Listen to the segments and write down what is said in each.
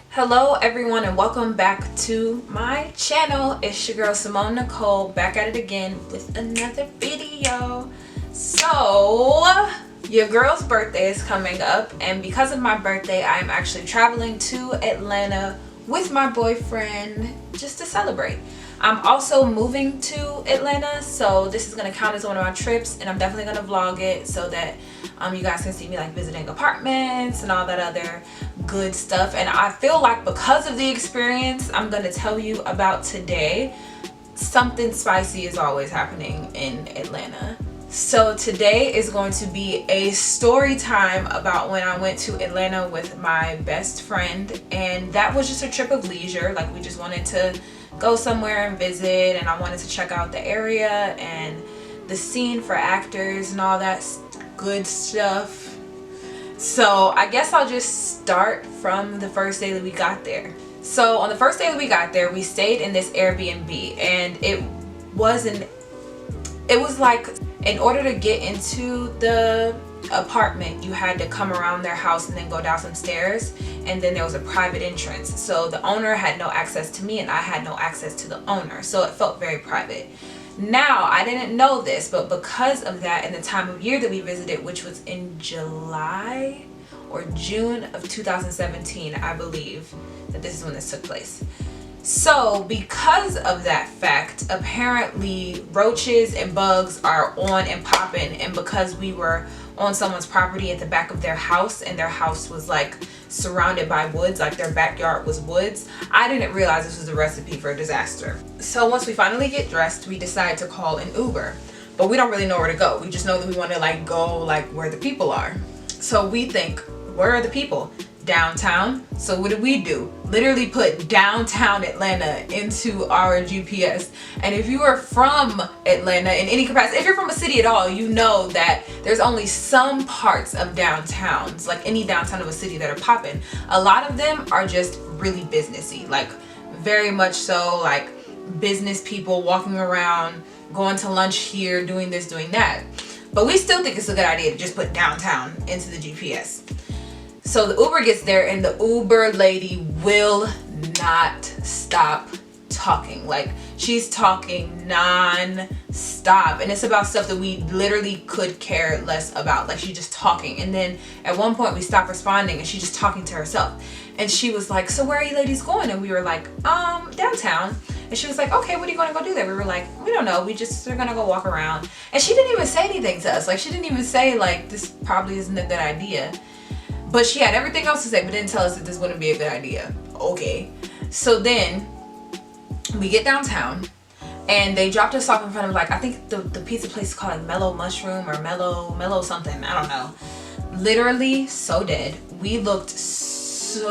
Hello everyone and welcome back to my channel. It's your girl Simone Nicole, back at it again with another video. So your girl's birthday is coming up, and because of my birthday I am actually traveling to Atlanta with my boyfriend just to celebrate. I'm also moving to Atlanta, so this is going to count as one of my trips, and I'm definitely going to vlog it so that you guys can see me like visiting apartments and all that other good stuff. And I feel like because of the experience I'm going to tell you about today, something spicy is always happening in Atlanta. So today is going to be a story time about when I went to Atlanta with my best friend, and that was just a trip of leisure. Like, we just wanted to go somewhere and visit, and I wanted to check out the area and the scene for actors and all that good stuff. So I guess I'll just start from the first day that we got there. So on the first day that we got there, we stayed in this Airbnb, and it was like, in order to get into the apartment you had to come around their house and then go down some stairs, and then there was a private entrance. So the owner had no access to me and I had no access to the owner, so it felt very private. Now, I didn't know this, but because of that and the time of year that we visited, which was in July or June of 2017, I believe that this is when this took place. So because of that fact, apparently roaches and bugs are on and popping, and because we were on someone's property at the back of their house, and their house was like surrounded by woods, like their backyard was woods, I didn't realize this was a recipe for a disaster. So once we finally get dressed, we decide to call an Uber, but we don't really know where to go. We just know that we want to like go like where the people are. So we think, where are the people? Downtown. So what do? Literally put downtown Atlanta into our GPS. And if you are from Atlanta in any capacity, if you're from a city at all, you know that there's only some parts of downtowns, like any downtown of a city, that are popping. A lot of them are just really businessy, like very much so, like business people walking around, going to lunch here, doing this, doing that. But we still think it's a good idea to just put downtown into the GPS. So the Uber gets there, and the Uber lady will not stop talking. Like, she's talking non-stop, and it's about stuff that we literally could care less about. Like, she's just talking, and then at one point we stopped responding and she's just talking to herself, and she was like, so where are you ladies going? And we were like, downtown. And she was like, okay, what are you gonna go do there? We were like, we don't know, we're gonna go walk around. And she didn't even say anything to us. Like, she didn't even say like, this probably isn't a good idea. But she had everything else to say, but didn't tell us that this wouldn't be a good idea. Okay. So then we get downtown, and they dropped us off in front of, like, I think the pizza place is called like Mellow Mushroom or Mellow something. I don't know. Literally so dead. We looked so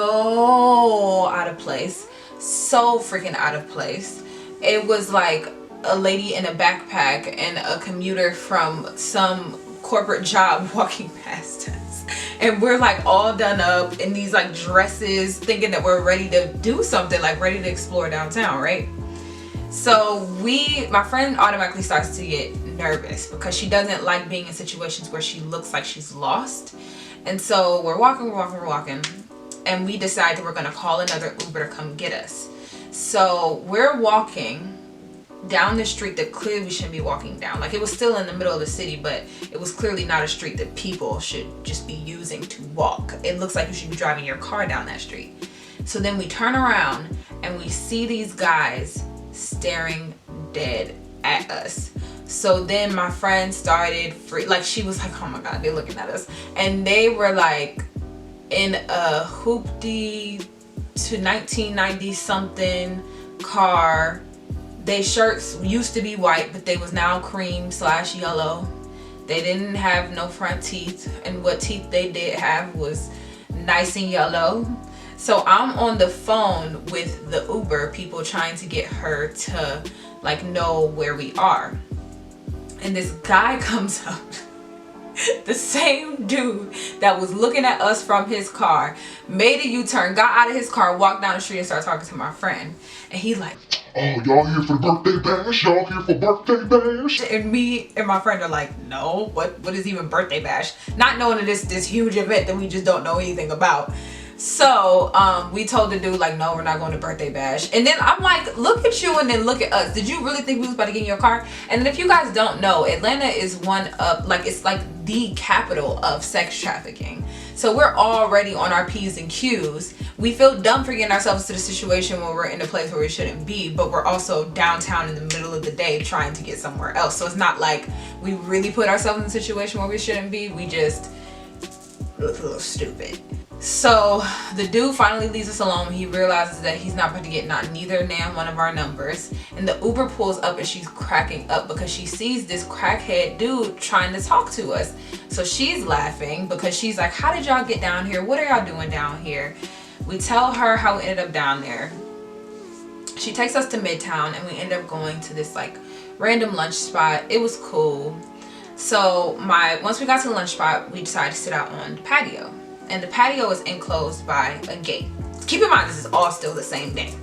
out of place. So freaking out of place. It was like a lady in a backpack and a commuter from some corporate job walking past us. And we're like all done up in these like dresses, thinking that we're ready to do something, like ready to explore downtown, right? So my friend automatically starts to get nervous because she doesn't like being in situations where she looks like she's lost. And so we're walking, and we decide that we're gonna call another Uber to come get us. So we're walking down the street that clearly we shouldn't be walking down. Like, it was still in the middle of the city, but it was clearly not a street that people should just be using to walk. It looks like you should be driving your car down that street. So then we turn around and we see these guys staring dead at us. So then my friend started she was like, oh my god, they're looking at us. And they were like in a hoopty to 1990 something car. Their shirts used to be white, but they was now cream/yellow. They didn't have no front teeth, and what teeth they did have was nice and yellow. So I'm on the phone with the Uber people trying to get her to like know where we are. And this guy comes up the same dude that was looking at us from his car made a U-turn, got out of his car, walked down the street and started talking to my friend. And he like, oh, y'all here for the birthday bash? Y'all here for birthday bash? and me and my friend are like, no, what is even birthday bash? Not knowing that this huge event that we just don't know anything about. So we told the dude like, no, we're not going to birthday bash. And then I'm like, look at you and then look at us. Did you really think we was about to get in your car? And then if you guys don't know, Atlanta is one of like, it's like the capital of sex trafficking. So we're already on our P's and Q's. We feel dumb for getting ourselves to the situation where we're in a place where we shouldn't be, but we're also downtown in the middle of the day trying to get somewhere else. So it's not like we really put ourselves in a situation where we shouldn't be. We just look a little stupid. So the dude finally leaves us alone when he realizes that he's not about to get neither one of our numbers. And the Uber pulls up and she's cracking up because she sees this crackhead dude trying to talk to us. So she's laughing because she's like, how did y'all get down here? What are y'all doing down here? We tell her how we ended up down there. She takes us to Midtown and we end up going to this like random lunch spot. It was cool. So once we got to the lunch spot, we decided to sit out on the patio. And the patio is enclosed by a gate. Keep in mind, this is all still the same day.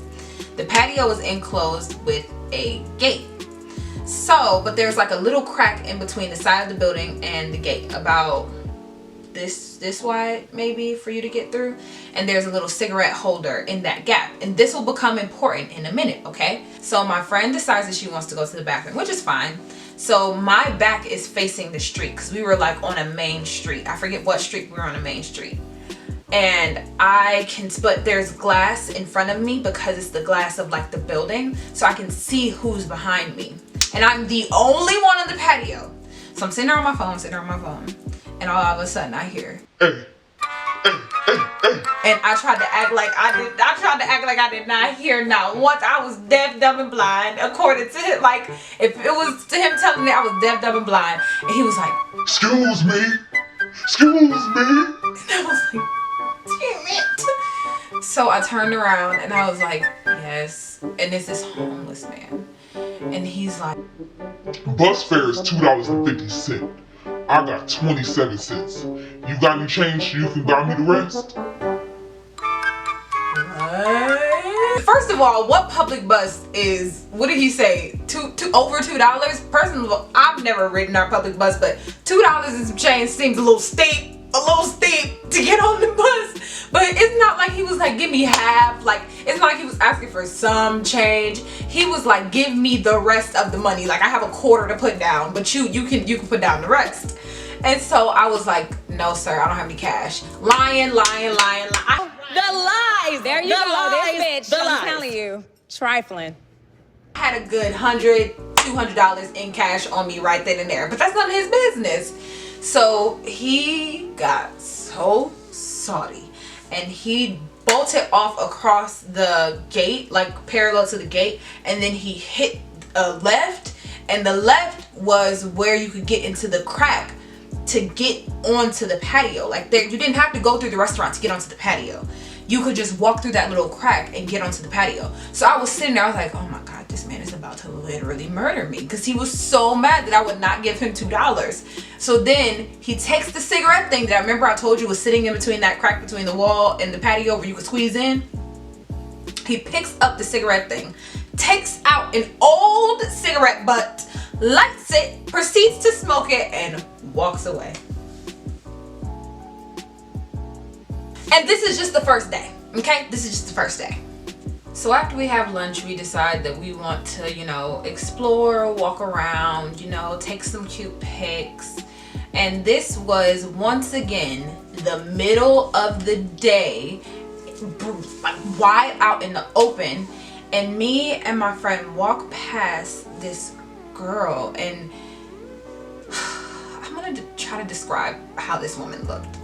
The patio is enclosed with a gate. So, but there's like a little crack in between the side of the building and the gate, about this wide maybe for you to get through. And there's a little cigarette holder in that gap. And this will become important in a minute, okay? So my friend decides that she wants to go to the bathroom, which is fine. So my back is facing the street because we were like on a main street. I forget what street we were on, a main street. And but there's glass in front of me because it's the glass of like the building. So I can see who's behind me. And I'm the only one on the patio. So I'm sitting there on my phone, and all of a sudden I hear, hey. And I tried to act like I did not hear not once. I was deaf, dumb, and blind. According to him, like if it was to him telling me I was deaf, dumb, and blind, and he was like, excuse me. And I was like, damn it. So I turned around and I was like, yes. And it's this homeless man, and he's like, bus fare is $2.50. I got 27 cents. You got any change so you can buy me the rest? What? First of all, what public bus is, what did he say? Over $2? Personally, I've never ridden our public bus, but $2 and some change seems a little steep to get on the bus. But it's not like he was like, give me half. Like, it's not like he was asking for some change. He was like, give me the rest of the money. Like, I have a quarter to put down, but you can put down the rest. And so I was like, no sir, I don't have any cash. Lying. The lies. There you go. This bitch. I'm telling you. Trifling. I had a good $100, $200 in cash on me right then and there, but that's none of his business. So he got so salty and he bolted off across the gate, like parallel to the gate, and then he hit a left, and the left was where you could get into the crack to get onto the patio. Like there, you didn't have to go through the restaurant to get onto the patio. You could just walk through that little crack and get onto the patio. So I was sitting there, I was like, oh my God, this man is about to literally murder me, because he was so mad that I would not give him $2. So then he takes the cigarette thing that I remember I told you was sitting in between that crack between the wall and the patio where you could squeeze in. He picks up the cigarette thing, takes out an old cigarette butt, lights it, proceeds to smoke it, and walks away. And this is just the first day, okay? This is just the first day. So after we have lunch, we decide that we want to, you know, explore, walk around, you know, take some cute pics. And this was once again the middle of the day, wide out in the open, and me and my friend walk past this girl, and I'm gonna try to describe how this woman looked.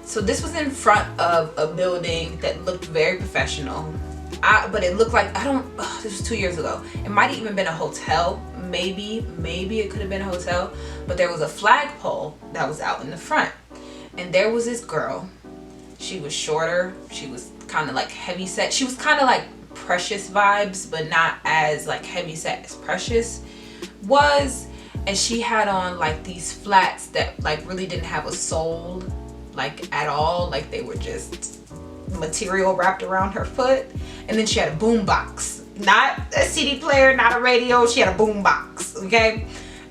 So this was in front of a building that looked very professional. But it looked like, this was 2 years ago. It might have even been a hotel. Maybe it could have been a hotel. But there was a flagpole that was out in the front. And there was this girl. She was shorter. She was kind of like heavy set. She was kind of like Precious vibes, but not as like heavy set as Precious was. and she had on like these flats that like really didn't have a sole like at all, like they were just material wrapped around her foot. And then she had a boom box, not a CD player, not a radio, she had a boom box, okay?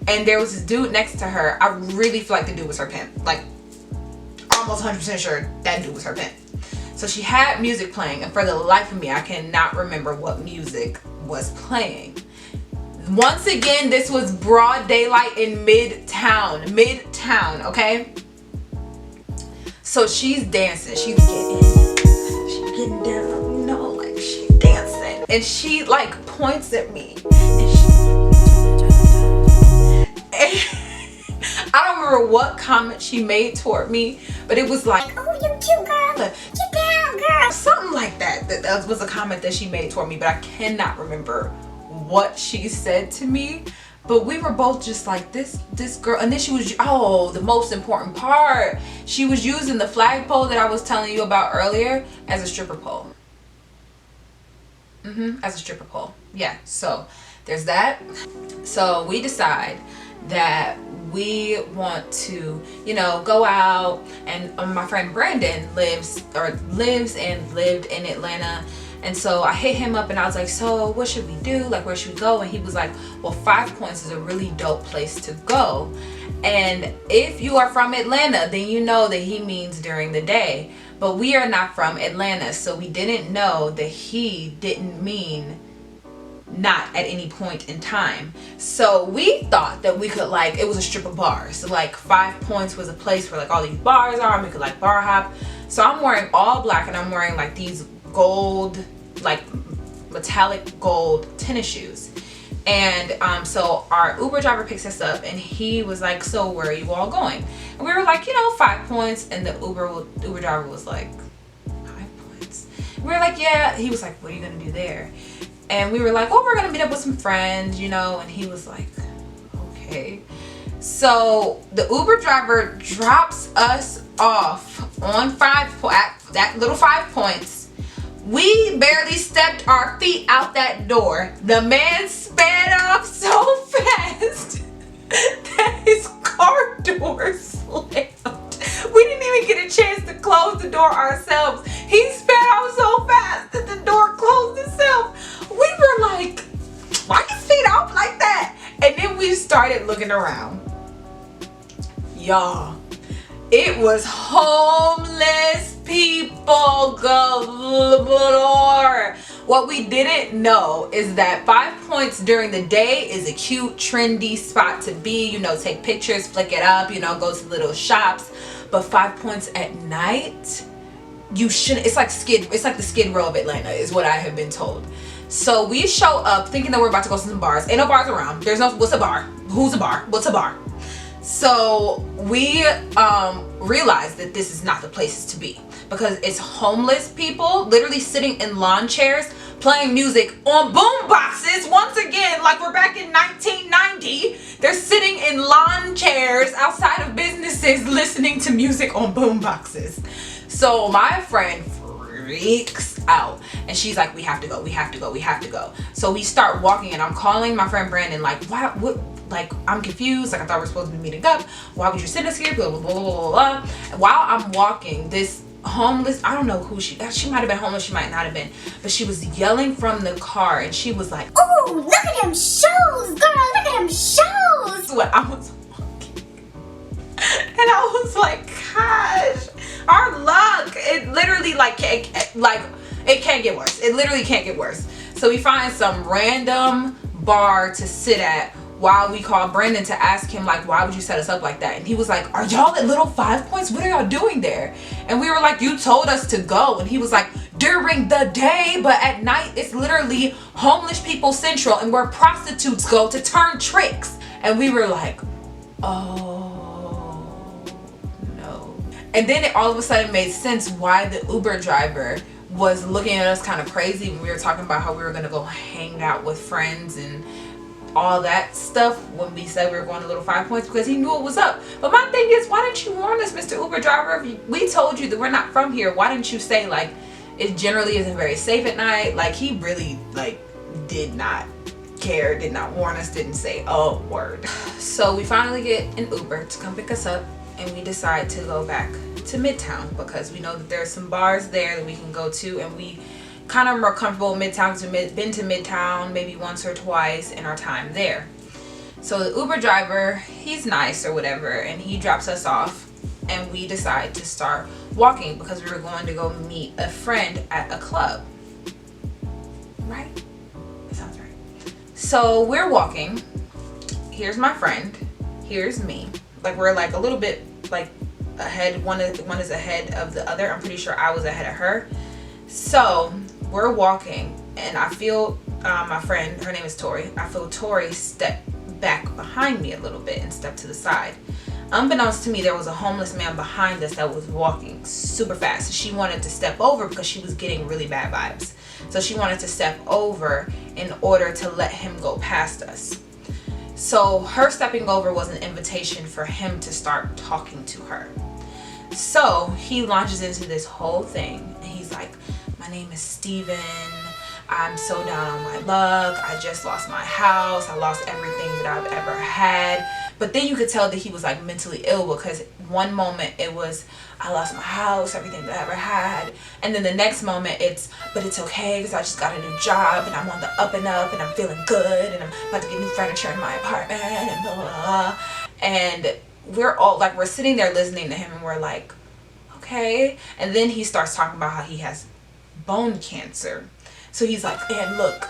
And there was this dude next to her. I really feel like the dude was her pimp, like almost 100% sure that dude was her pimp. So she had music playing, and for the life of me I cannot remember what music was playing. Once again, this was broad daylight in midtown, okay? So she's dancing, she's getting down, you know, like she's dancing, and she like points at me, and I don't remember what comment she made toward me, but it was like, oh, you cute girl, get down girl, something like that. That was a comment that she made toward me, but I cannot remember what she said to me. But we were both just like, this girl. And then she was, oh, the most important part, she was using the flagpole that I was telling you about earlier as a stripper pole. As a stripper pole. Yeah, so there's that. So we decide that we want to, you know, go out, and my friend Brandon lives and lived in Atlanta. And so I hit him up and I was like, so what should we do? Like, where should we go? And he was like, well, 5 Points is a really dope place to go. And if you are from Atlanta, then you know that he means during the day. But we are not from Atlanta, so we didn't know that he didn't mean not at any point in time. So we thought that we could, like, it was a strip of bars. So like 5 Points was a place where like all these bars are, and we could like bar hop. So I'm wearing all black, and I'm wearing like these gold, like metallic gold tennis shoes. And so our Uber driver picks us up, and he was like, so where are you all going? And we were like, you know, 5 Points. And the Uber driver was like, 5 Points? And we were like, yeah. He was like, what are you gonna do there? And we were like, oh, we're gonna meet up with some friends, you know. And he was like, okay. So the Uber driver drops us off on that little 5 Points. We barely stepped our feet out that door. The man sped off so fast that his car door slammed. We didn't even get a chance to close the door ourselves. He sped off so fast that the door closed itself. We were like, why you speed off like that? And then we started looking around. Y'all, it was homeless people galore. What we didn't know is that 5 Points during the day is a cute, trendy spot to be, you know, take pictures, flick it up, you know, go to little shops. But 5 Points at night, you shouldn't. It's like the Skid Row of Atlanta is what I have been told. So we show up thinking that we're about to go to some bars. Ain't no bars around. There's no, what's a bar? Who's a bar? What's a bar? So we realized that this is not the places to be, because it's homeless people literally sitting in lawn chairs playing music on boom boxes. Once again, like we're back in 1990. They're sitting in lawn chairs outside of businesses listening to music on boom boxes. So my friend freaks out, and she's like, we have to go. So we start walking, and I'm calling my friend Brandon like, what, like, I'm confused, like I thought we were supposed to be meeting up, why would you send us here, blah blah blah blah blah. While I'm walking, this homeless, I don't know who she might have been homeless, she might not have been, but she was yelling from the car, and she was like, oh, look at them shoes, girl, look at them shoes. When I was walking, and I was like, gosh, our luck, it literally it can't get worse. It literally can't get worse. So we find some random bar to sit at while we call Brandon to ask him, like, why would you set us up like that? And he was like, are y'all at little 5 Points? What are y'all doing there? And we were like, you told us to go. And he was like, during the day, but at night it's literally homeless people central, and where prostitutes go to turn tricks. And we were like, oh no. And then it all of a sudden made sense why the Uber driver was looking at us kind of crazy when we were talking about how we were gonna go hang out with friends and all that stuff when we said we were going to little 5 Points, because he knew what was up. But my thing is, why didn't you warn us, Mr. Uber driver? If we told you that we're not from here, why didn't you say, like, it generally isn't very safe at night? Like, he really, like, did not care, did not warn us, didn't say a word. So we finally get an Uber to come pick us up, and we decide to go back to Midtown because we know that there's some bars there that we can go to, and we kind of more comfortable in Midtown because we've been to Midtown maybe once or twice in our time there. So the Uber driver, he's nice or whatever, and he drops us off, and we decide to start walking because we were going to go meet a friend at a club. Right? That sounds right. So we're walking. Here's my friend. Here's me. Like we're like a little bit like ahead. One is ahead of the other. I'm pretty sure I was ahead of her. So we're walking, and I feel my friend, her name is Tori. I feel Tori step back behind me a little bit and step to the side. Unbeknownst to me, there was a homeless man behind us that was walking super fast. She wanted to step over because she was getting really bad vibes. So she wanted to step over in order to let him go past us. So her stepping over was an invitation for him to start talking to her. So he launches into this whole thing, and he's like, my name is Steven. I'm so down on my luck. I just lost my house. I lost everything that I've ever had. But then you could tell that he was like mentally ill, because one moment it was, I lost my house, everything that I ever had. And then the next moment but it's okay because I just got a new job and I'm on the up and up and I'm feeling good and I'm about to get new furniture in my apartment and blah, blah, blah. And we're all like, we're sitting there listening to him, and we're like, okay. And then he starts talking about how he has bone cancer. So he's like, and look,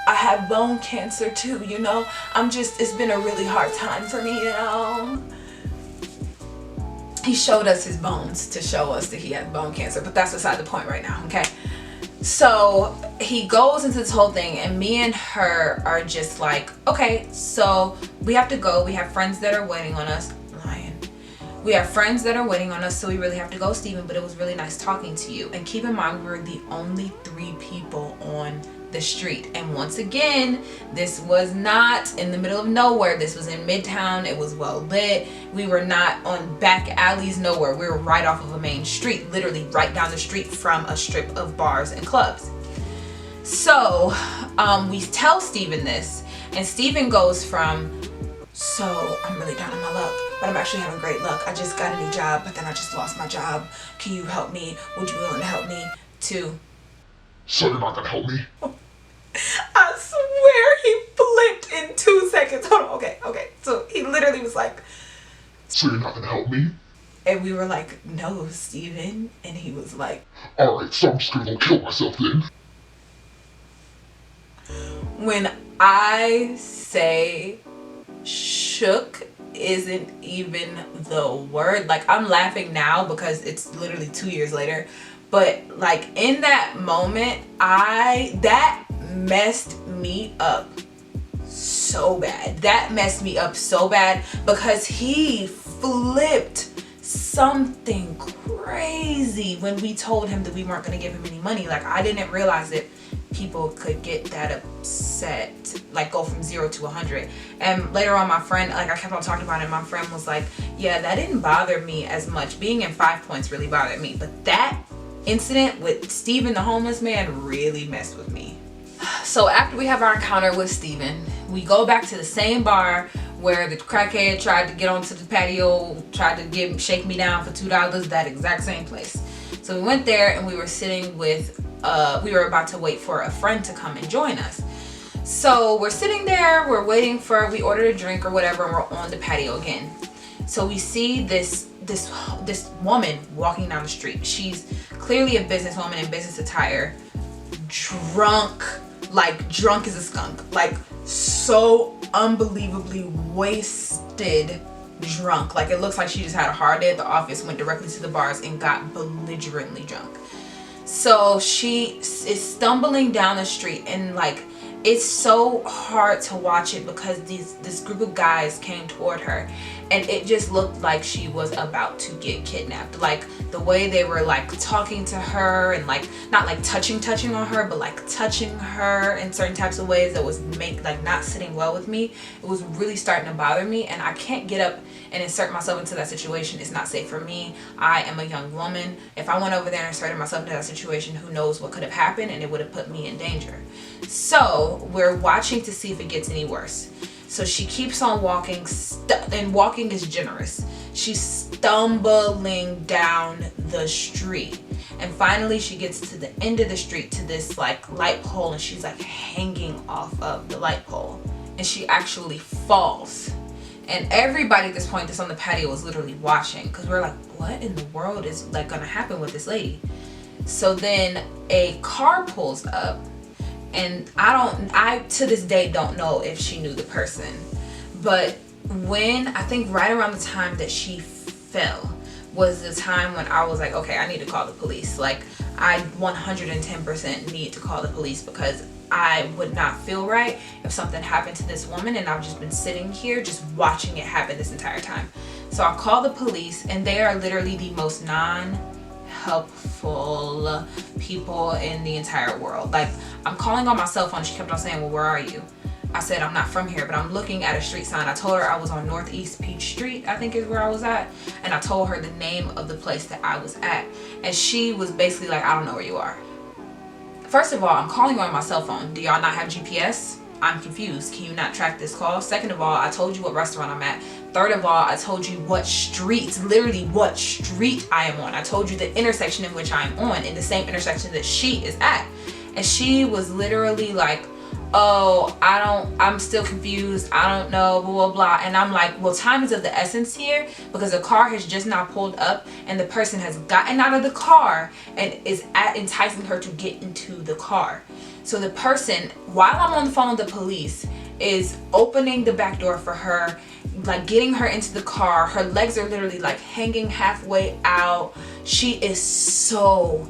I have bone cancer too, you know. It's been a really hard time for me, you know. He showed us his bones to show us that he had bone cancer, but that's beside the point right now, okay? So he goes into this whole thing, and me and her are just like, okay, so we have to go. We have friends that are waiting on us. We have friends that are waiting on us, so we really have to go, Steven, but it was really nice talking to you. And keep in mind, we were the only 3 people on the street. And once again, this was not in the middle of nowhere. This was in Midtown. It was well lit. We were not on back alleys nowhere. We were right off of a main street, literally right down the street from a strip of bars and clubs. So we tell Steven this, and Steven goes from, so I'm really down on my luck, but I'm actually having great luck. I just got a new job, but then I just lost my job. Can you help me? Would you be willing to help me? To, So you're not gonna help me? I swear he flipped in 2 seconds. Hold on, okay. So he literally was like, So you're not gonna help me? and we were like, no, Steven. And he was like, Alright, so I'm just gonna go kill myself then. when I say shook isn't even the word. Like, I'm laughing now because it's literally 2 years later, but like in that moment, that messed me up so bad. That messed me up so bad because he flipped something crazy when we told him that we weren't going to give him any money. Like, I didn't realize that people could get that upset, like go from 0 to 100. And later on, my friend, like I kept on talking about it, my friend was like, yeah, that didn't bother me as much. Being in 5 points really bothered me, but that incident with Steven the homeless man really messed with me. So after we have our encounter with Steven, we go back to the same bar where the crackhead tried to get onto the patio, tried to shake me down for $2, that exact same place. So we went there, and we were sitting with, we were about to wait for a friend to come and join us. So we're sitting there, we're waiting we ordered a drink or whatever, and we're on the patio again. So we see this woman walking down the street. She's clearly a businesswoman in business attire, drunk as a skunk, like so unbelievably wasted drunk. Like, it looks like she just had a hard day at the office, went directly to the bars, and got belligerently drunk. So she is stumbling down the street, and like, it's so hard to watch it because this group of guys came toward her, and it just looked like she was about to get kidnapped. Like, the way they were like talking to her, and like not like touching on her, but like touching her in certain types of ways that was not sitting well with me. It was really starting to bother me, and I can't get up and insert myself into that situation. It's not safe for me. I am a young woman. If I went over there and inserted myself into that situation, who knows what could have happened, and it would have put me in danger. So So we're watching to see if it gets any worse. So she keeps on walking, and walking is generous. She's stumbling down the street. And finally she gets to the end of the street to this like light pole, and she's like hanging off of the light pole. And she actually falls. And everybody at this point that's on the patio was literally watching, because we're like, what in the world is like gonna happen with this lady? So then a car pulls up, and I to this day don't know if she knew the person, but when I think right around the time that she fell was the time when I was like, okay, I need to call the police. Like, I 110% need to call the police, because I would not feel right if something happened to this woman and I've just been sitting here just watching it happen this entire time. So I call the police, and they are literally the most non-helpful people in the entire world. Like, I'm calling on my cell phone. She kept on saying, well, where are you? I said, I'm not from here, but I'm looking at a street sign. I told her I was on Northeast Peach Street, I think is where I was at. And I told her the name of the place that I was at. And she was basically like, I don't know where you are. First of all, I'm calling on my cell phone. Do y'all not have GPS? I'm confused. Can you not track this call? Second of all, I told you what restaurant I'm at. Third of all, I told you what street, literally what street I am on. I told you the intersection in which I am on, in the same intersection that she is at. And she was literally like, oh, I'm still confused, I don't know, blah, blah, blah. And I'm like, well, time is of the essence here, because the car has just now pulled up and the person has gotten out of the car and is enticing her to get into the car. So the person, while I'm on the phone with the police, is opening the back door for her, like getting her into the car. Her legs are literally like hanging halfway out. She is so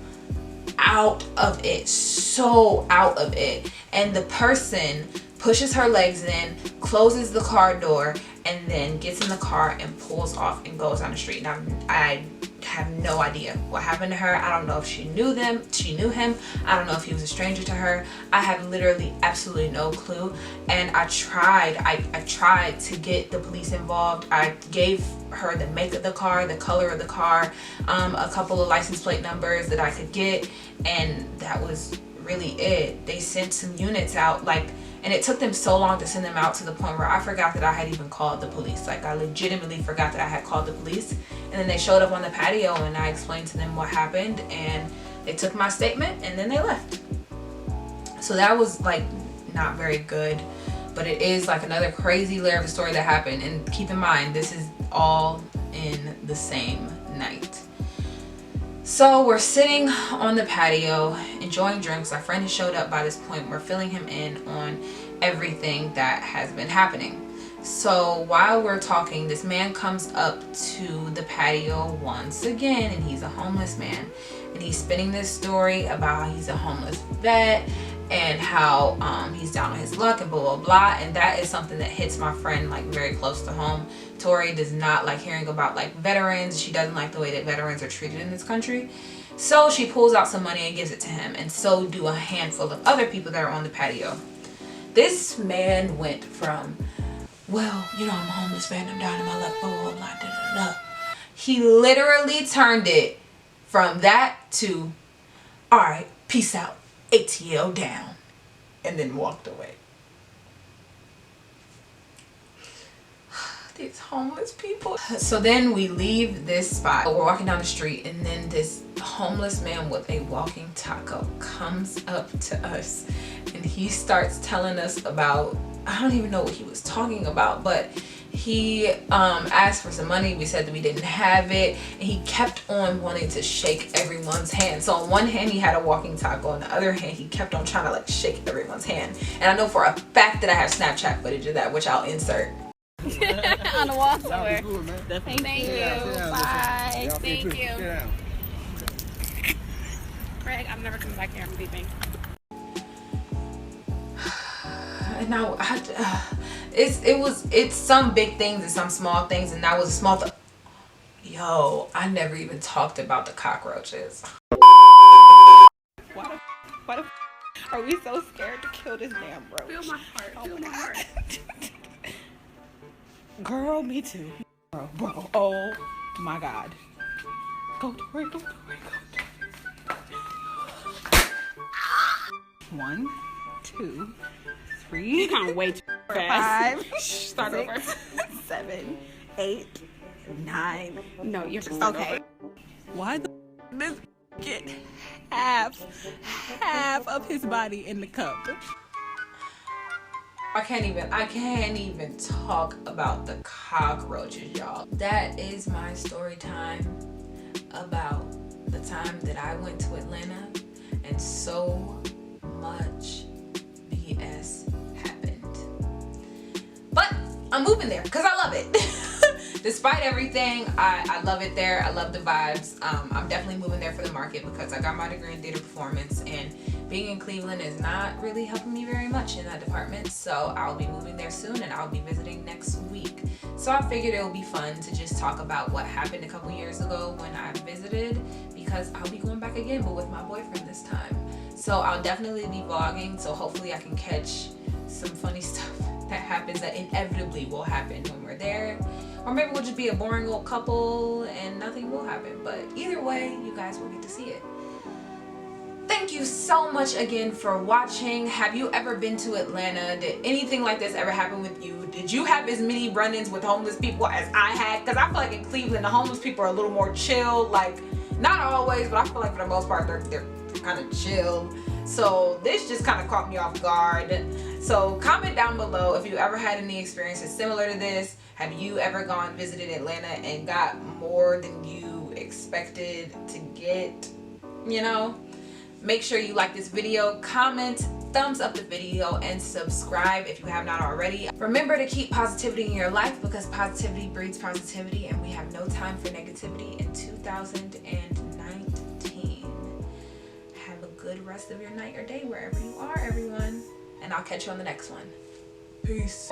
out of it, so out of it. And the person pushes her legs in, closes the car door, and then gets in the car and pulls off and goes down the street. Now, I have no idea what happened to her. I don't know if she knew him. I don't know if he was a stranger to her. I have literally absolutely no clue. And I tried to get the police involved. I gave her the make of the car, the color of the car, a couple of license plate numbers that I could get, and that was really it. They sent some units out, like, and it took them so long to send them out to the point where I forgot that I had even called the police. Like, I legitimately forgot that I had called the police. And then they showed up on the patio, and I explained to them what happened, and they took my statement and then they left. So that was like not very good, but it is like another crazy layer of the story that happened. And keep in mind, this is all in the same night. So we're sitting on the patio enjoying drinks. Our friend has showed up by this point. We're filling him in on everything that has been happening. So while we're talking, this man comes up to the patio once again, and he's a homeless man. And he's spinning this story about how he's a homeless vet and how he's down on his luck and blah, blah, blah. And that is something that hits my friend like very close to home. Tori does not like hearing about like veterans. She doesn't like the way that veterans are treated in this country. So she pulls out some money and gives it to him, and so do a handful of other people that are on the patio. This man went from, well, you know, I'm a homeless fan, I'm down in my luck, blah, blah, blah, da, da, da. He literally turned it from that to, all right, peace out, ATL down, and then walked away. These homeless people. So then we leave this spot. We're walking down the street, and then this homeless man with a walking taco comes up to us, and he starts telling us about, I don't even know what he was talking about, but he asked for some money. We said that we didn't have it, and he kept on wanting to shake everyone's hand. So on one hand he had a walking taco, on the other hand he kept on trying to like shake everyone's hand. And I know for a fact that I have Snapchat footage of that, which I'll insert On the wall somewhere. Good, Thank you. Bye. Thank you. Greg, I'm never coming back here. I'm leaving. And now it's some big things and some small things, and that was a small yo, I never even talked about the cockroaches. Why the are we so scared to kill this damn roach? Feel my heart. Feel my heart. Girl, me too. Bro, oh my God. Go to work, go to work, go to work. 1, 2, for you. You count way too fast. 5, Start 6, over. 7, 8, 9. No, you have to start Okay. over. Why the this get half of his body in the cup? I can't even talk about the cockroaches, y'all. That is my story time about the time that I went to Atlanta and so much BS happened. But I'm moving there because I love it. Despite everything, I love it there. I love the vibes. I'm definitely moving there for the market because I got my degree in theater performance, and being in Cleveland is not really helping me very much in that department. So I'll be moving there soon, and I'll be visiting next week. So I figured it would be fun to just talk about what happened a couple years ago when I visited, because I'll be going back again, but with my boyfriend this time. So I'll definitely be vlogging, so hopefully I can catch some funny stuff that happens that inevitably will happen when we're there. Or maybe we'll just be a boring old couple and nothing will happen. But either way, you guys will get to see it. Thank you so much again for watching. Have you ever been to Atlanta? Did anything like this ever happen with you? Did you have as many run-ins with homeless people as I had? Because I feel like in Cleveland, the homeless people are a little more chill. Like, not always, but I feel like for the most part, they're kind of chill. So this just kind of caught me off guard. So comment down below if you ever had any experiences similar to this. Have you ever gone visited Atlanta and got more than you expected to get? You know, make sure you like this video, comment, thumbs up the video, and subscribe if you have not already. Remember to keep positivity in your life, because positivity breeds positivity, and we have no time for negativity in 2019. Have a good rest of your night or day wherever you are, everyone, and I'll catch you on the next one. Peace.